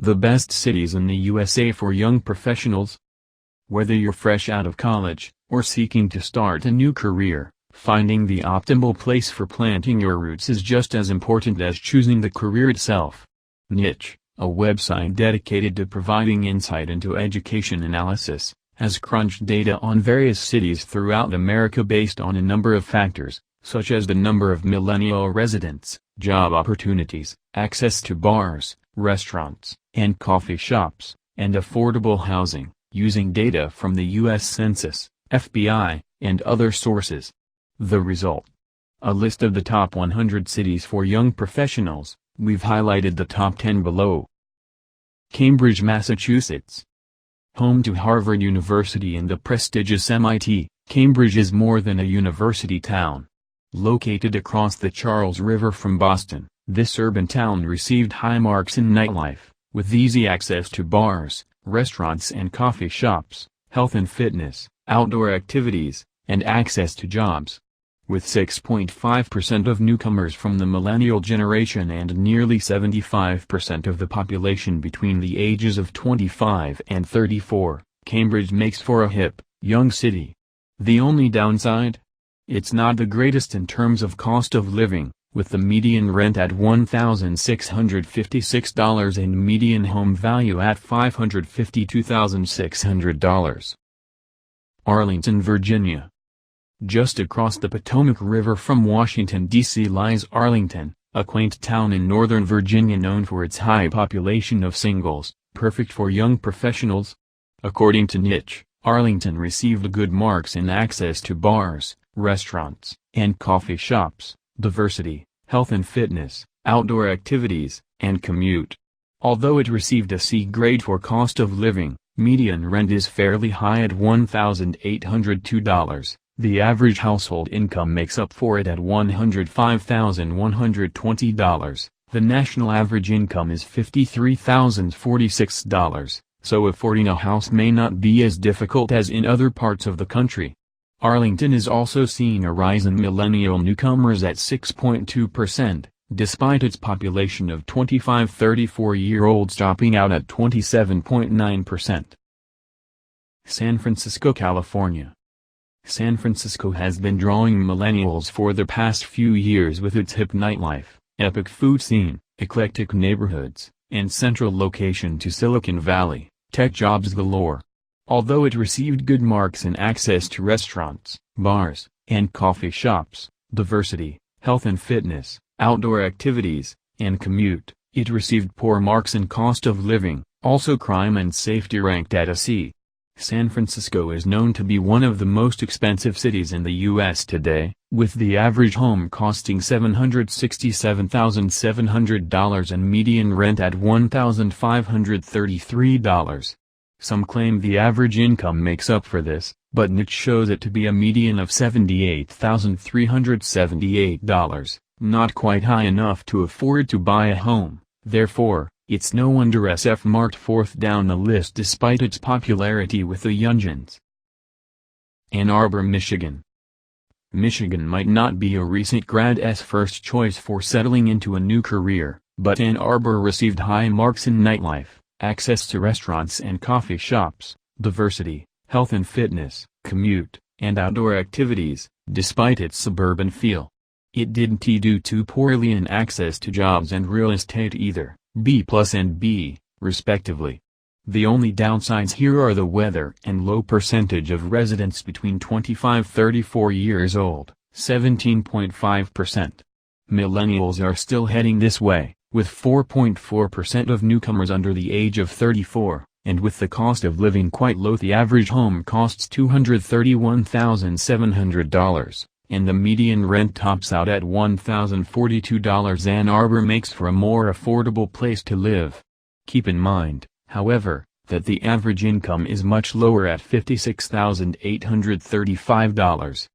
The best cities in the USA for young professionals. Whether you're fresh out of college, or seeking to start a new career, finding the optimal place for planting your roots is just as important as choosing the career itself. Niche, a website dedicated to providing insight into education analysis, has crunched data on various cities throughout America based on a number of factors, such as the number of millennial residents, job opportunities, access to bars, restaurants, and coffee shops, and affordable housing, using data from the U.S. Census, FBI, and other sources. The result: a list of the top 100 cities for young professionals. We've highlighted the top 10 below. Cambridge, Massachusetts. Home to Harvard University and the prestigious MIT, Cambridge is more than a university town. Located across the Charles River from Boston, this urban town received high marks in nightlife, with easy access to bars, restaurants and coffee shops, health and fitness, outdoor activities, and access to jobs. With 6.5% of newcomers from the millennial generation and nearly 75% of the population between the ages of 25 and 34, Cambridge makes for a hip, young city. The only downside? It's not the greatest in terms of cost of living, with the median rent at $1,656 and median home value at $552,600. Arlington, Virginia. Just across the Potomac River from Washington, D.C. lies Arlington, a quaint town in northern Virginia known for its high population of singles, perfect for young professionals. According to Niche, Arlington received good marks in access to bars, restaurants, and coffee shops, diversity, health and fitness, outdoor activities, and commute. Although it received a C grade for cost of living, median rent is fairly high at $1,802. The average household income makes up for it at $105,120. The national average income is $53,046, so affording a house may not be as difficult as in other parts of the country. Arlington is also seeing a rise in millennial newcomers at 6.2%, despite its population of 25-34-year-olds topping out at 27.9%. San Francisco, California. San Francisco has been drawing millennials for the past few years with its hip nightlife, epic food scene, eclectic neighborhoods, and central location to Silicon Valley, tech jobs galore. Although it received good marks in access to restaurants, bars, and coffee shops, diversity, health and fitness, outdoor activities, and commute, it received poor marks in cost of living, also crime and safety ranked at a C. San Francisco is known to be one of the most expensive cities in the U.S. today, with the average home costing $767,700 and median rent at $1,533. Some claim the average income makes up for this, but Niche shows it to be a median of $78,378, not quite high enough to afford to buy a home. Therefore, it's no wonder SF marked fourth down the list despite its popularity with the youngins. Ann Arbor, Michigan. Michigan might not be a recent grad's first choice for settling into a new career, but Ann Arbor received high marks in nightlife, access to restaurants and coffee shops, diversity, health and fitness, commute, and outdoor activities, despite its suburban feel. It didn't do too poorly in access to jobs and real estate either, B+ and B, respectively. The only downsides here are the weather and low percentage of residents between 25-34 years old, 17.5%. Millennials are still heading this way, with 4.4% of newcomers under the age of 34, and with the cost of living quite low. The average home costs $231,700. And the median rent tops out at $1,042. Ann Arbor makes for a more affordable place to live. Keep in mind, however, that the average income is much lower at $56,835.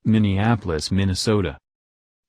Minneapolis, Minnesota.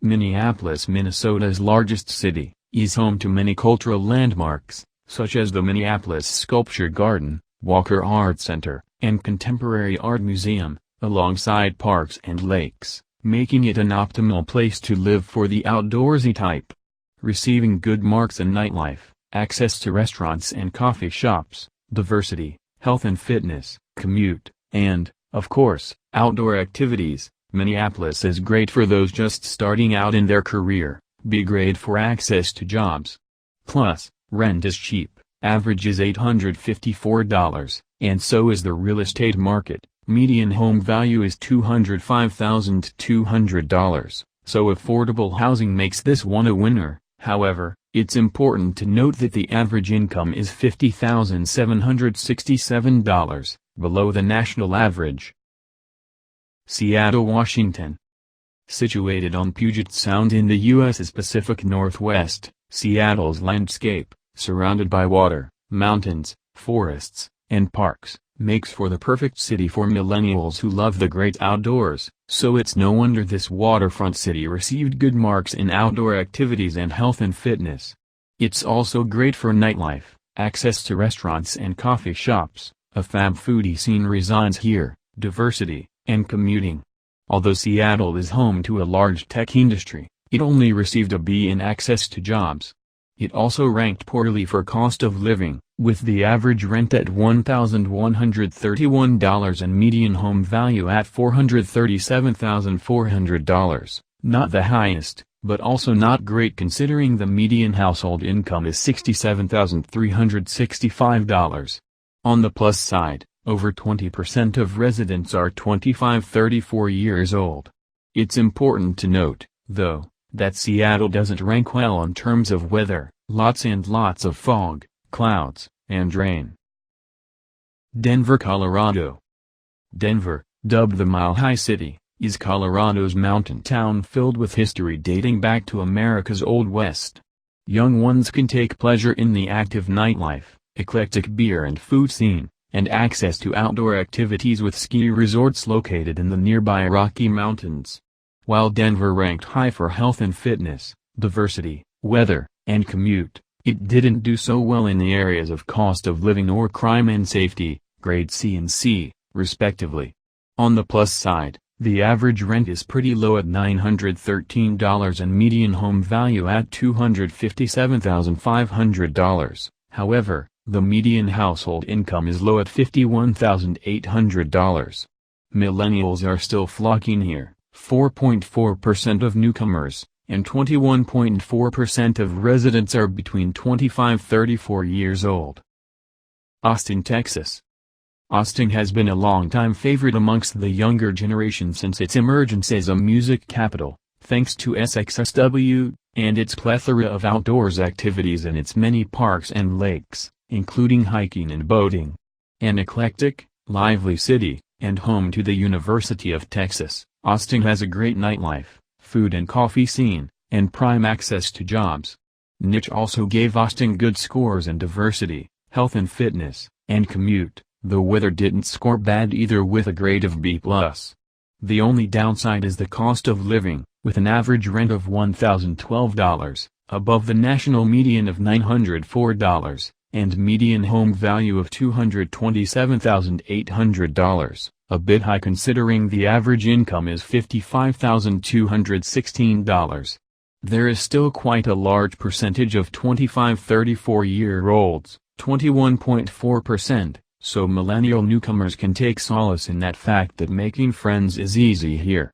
Minneapolis, Minnesota's largest city, is home to many cultural landmarks, such as the Minneapolis Sculpture Garden, Walker Art Center, and Contemporary Art Museum, alongside parks and lakes, making it an optimal place to live for the outdoorsy type. Receiving good marks in nightlife, access to restaurants and coffee shops, diversity, health and fitness, commute, and, of course, outdoor activities. Minneapolis is great for those just starting out in their career, be great for access to jobs. Plus, rent is cheap, average is $854, and so is the real estate market. Median home value is $205,200, so affordable housing makes this one a winner. However, it's important to note that the average income is $50,767, below the national average. Seattle, Washington. Situated on Puget Sound in the U.S.'s Pacific Northwest, Seattle's landscape, surrounded by water, mountains, forests, and parks, makes for the perfect city for millennials who love the great outdoors, so it's no wonder this waterfront city received good marks in outdoor activities and health and fitness. It's also great for nightlife, access to restaurants and coffee shops, a fab foodie scene resides here, diversity, and commuting. Although Seattle is home to a large tech industry, it only received a B in access to jobs. It also ranked poorly for cost of living, with the average rent at $1,131 and median home value at $437,400, not the highest, but also not great considering the median household income is $67,365. On the plus side, over 20% of residents are 25-34 years old. It's important to note, though, that Seattle doesn't rank well in terms of weather, lots and lots of fog, clouds, and rain. Denver, Colorado. Denver, dubbed the Mile High City, is Colorado's mountain town filled with history dating back to America's Old West. Young ones can take pleasure in the active nightlife, eclectic beer and food scene, and access to outdoor activities with ski resorts located in the nearby Rocky Mountains. While Denver ranked high for health and fitness, diversity, weather, and commute, it didn't do so well in the areas of cost of living or crime and safety, grade C and C, respectively. On the plus side, the average rent is pretty low at $913 and median home value at $257,500. However, the median household income is low at $51,800. Millennials are still flocking here, 4.4% of newcomers, and 21.4% of residents are between 25-34 years old. Austin, Texas. Austin has been a longtime favorite amongst the younger generation since its emergence as a music capital, thanks to SXSW, and its plethora of outdoors activities and its many parks and lakes, including hiking and boating. An eclectic, lively city, and home to the University of Texas, Austin has a great nightlife, food and coffee scene, and prime access to jobs. Niche also gave Austin good scores in diversity, health and fitness, and commute. The weather didn't score bad either with a grade of B+. The only downside is the cost of living, with an average rent of $1,012, above the national median of $904, and median home value of $227,800, a bit high considering the average income is $55,216. There is still quite a large percentage of 25-34-year-olds, 21.4%, so millennial newcomers can take solace in that fact that making friends is easy here.